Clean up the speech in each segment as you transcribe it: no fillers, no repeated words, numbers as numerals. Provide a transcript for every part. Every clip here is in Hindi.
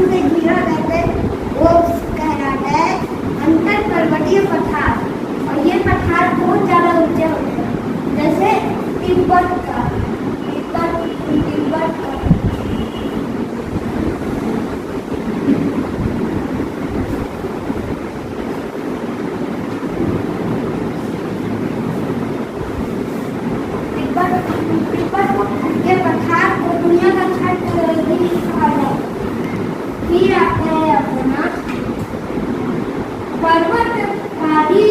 से घिरा रहता है वो कहलाता है अंतर पर्वतीय पठार। और ये पठार बहुत ज़्यादा ऊंचे होते हैं, जैसे तिब्बत का ये पठार को दुनिया का छठ भी कहा जाता है। फिर आता है अपना पर्वत आदि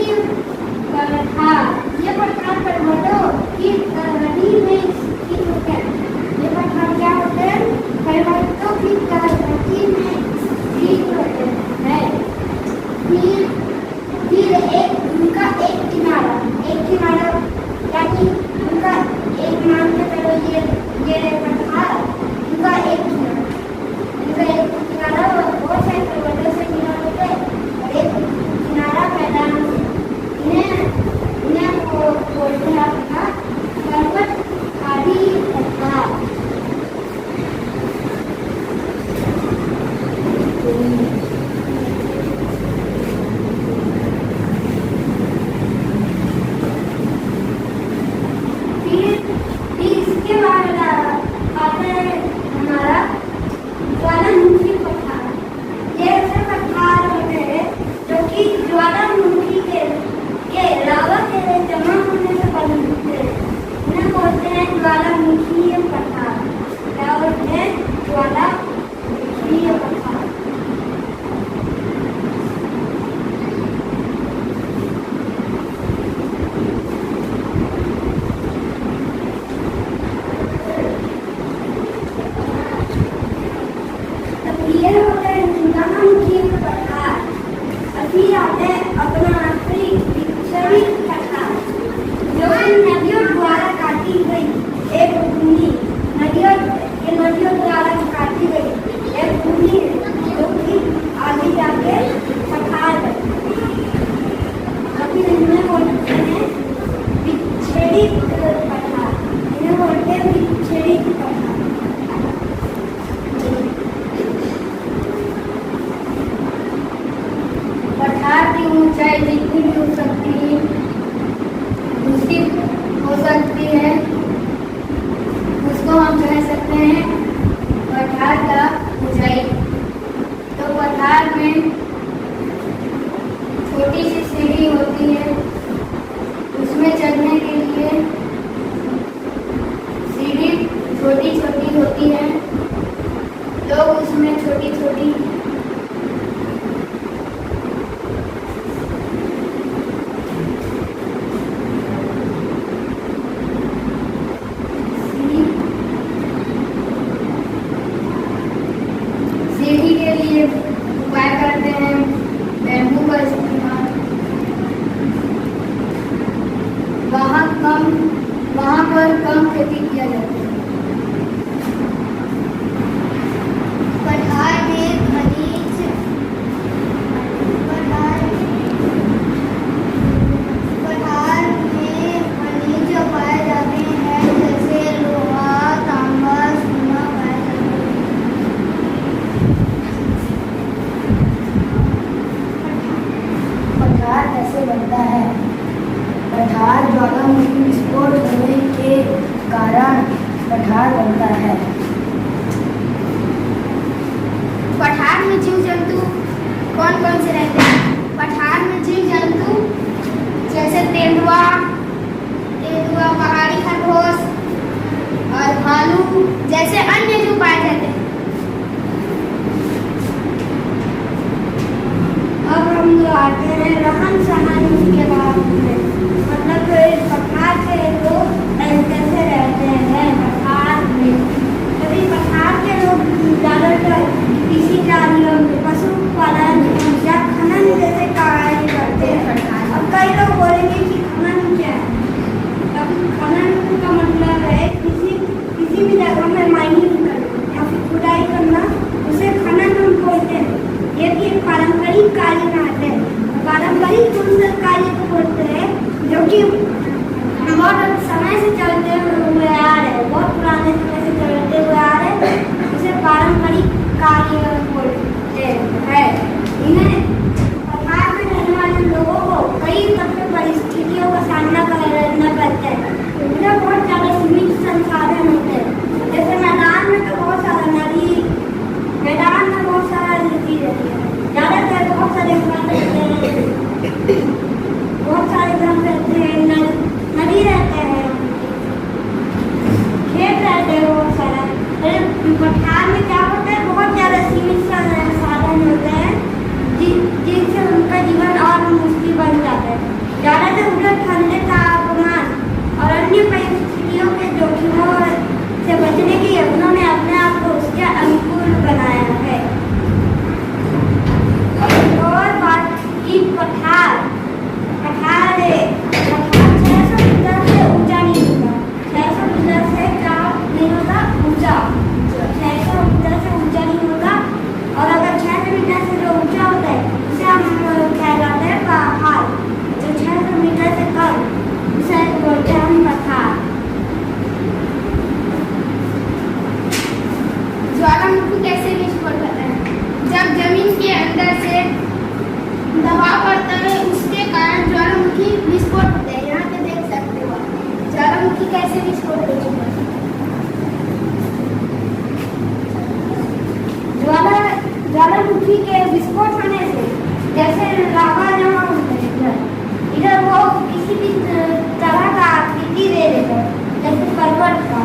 पठार। ये पठार पर्वतों की तलहटी में स्थित होते हैं। ये पठार क्या होते हैं? पर्वतों की तलहटी में स्थित होते हैं। फिर उनका एक किनारा यानी उनका एक मान के चलो ये पठार उनका एक किनारा बहुत सारे पर्वतों से घिरा होता है और एक किनारा मैदान इन्हें बोलते हैं अपना पर्वत आदि पठार। इसके बाद आता है हमारा ज्वालामुखी पठार। ये ऐसे पठार होते हैं जो कि ज्वालामुखी के लावा के जमा होने से बनते हैं। इन्हें बोलते हैं ज्वालामुखी पठार। क्या बोलते हैं? ज्वालामुखी पठार। ये होते हैं ज्वालामुखी पठार। अभी आते हैं अपना आखिरी विक्षरित पठार, जो कि नदियों द्वारा काटी गई एक भूमि। नदियों द्वारा काटी गई एक भूमि जो कि आगे जाके पठार बनती है। अभी इन्हें बोलते हैं विक्षरित पठार। इन्हें बोलते हैं विक्षरित पठार। पठार की ऊंचाई जितनी भी हो सकती है दूसरी हो सकती है, उसको हम कह सकते हैं पठार का ऊंचाई। तो पठार में छोटी सी सीढ़ी होती है, उसमें चढ़ने के लिए सीढ़ी छोटी छोटी होती है। लोग उसमें छोटी छोटी सीढ़ी के लिए उपाय करते हैं बैम्बू का इस्तेमाल। वहाँ पर कम खेती किया जाता है। पठार में खनिज पाए जाते हैं, जैसे लोहा, तांबा, सोना पाए जाते हैं। पठार कैसे बनता है? पठार ज्वालामुखी विस्फोट होने के कारण पठार बनता है। पठार में जीव जंतु कौन कौन से रहते हैं? पठार में जीव जंतु जैसे तेंदुआ, पहाड़ी खरगोश और भालू जैसे अन्य जीव पाए जाते हैं। अब हम आते हैं रहन सहन के बारे में। मतलब पठार के लोग कैसे रहते हैं पठार में। कभी पठार के लोग ज़्यादातर कृषि कार्यों में पशुपालन या खनन जैसे कार्य करते हैं। अब कई लोग बोलेंगे कि खनन क्या है? अब खनन का मतलब है किसी भी जगह में माइनिंग करना या फिर खुदाई करना, उसे खनन हम बोलते हैं। ये भी एक पारंपरिक कार्य में आते हैं। पारंपरिक उन कार्य को बोलते हैं जो कि बहुत समय से चलते हुए आ रहे हैं, बहुत पुराने समय से चलते हुए आ रहे हैं। उसे पारंपरिक कार्य बोलते हैं। इन्हें पठार में रहने वाले लोगों को कई कठिन परिस्थितियों का सामना करना पड़ता है। उन्हें बहुत ज़्यादा सीमित संसाधन होते हैं। जैसे मैदान में तो बहुत सारा नदी, मैदान में बहुत सारा नदी रहती है, ज़्यादातर बहुत सारे घर रहते हैं, बहुत सारे घर रहते हैं, नदी रहते हैं, खेत रहते हैं बहुत सारा। पठार में क्या होता है, बहुत ज़्यादा सीमित साधन होते हैं जिनसे उनका जीवन और मुश्किल बन जाता है। ज़्यादातर उधर ठंडे तापमान और अन्य परिस्थितियों के जोखिमों से बचने के लिए उन्होंने अपने आप को उसके अनुकूल बनाया है। और बात की पठार 600 मीटर से ऊंचा नहीं होगा। 600 मीटर से क्या नहीं होगा, ऊंचा। 600 मीटर से ऊंचा नहीं होगा। और अगर 600 मीटर से जो ऊंचा होता है उसे हम कहलाते हैं पहाड़। जो 600 मीटर से कम उसे बोलते हैं हम पठार। ज्वालामुखी कैसे विस्फोट होता है? जब जमीन के अंदर से दबाव बढ़ता है उसके कारण ज्वालामुखी विस्फोट होते हैं। यहाँ पे देख सकते हो ज्वालामुखी कैसे विस्फोट होता है। ज्वालामुखी के विस्फोट होने से जैसे लावा जमा होता है इधर वो किसी भी तरह का आकृति दे देता है, जैसे पर्वत का।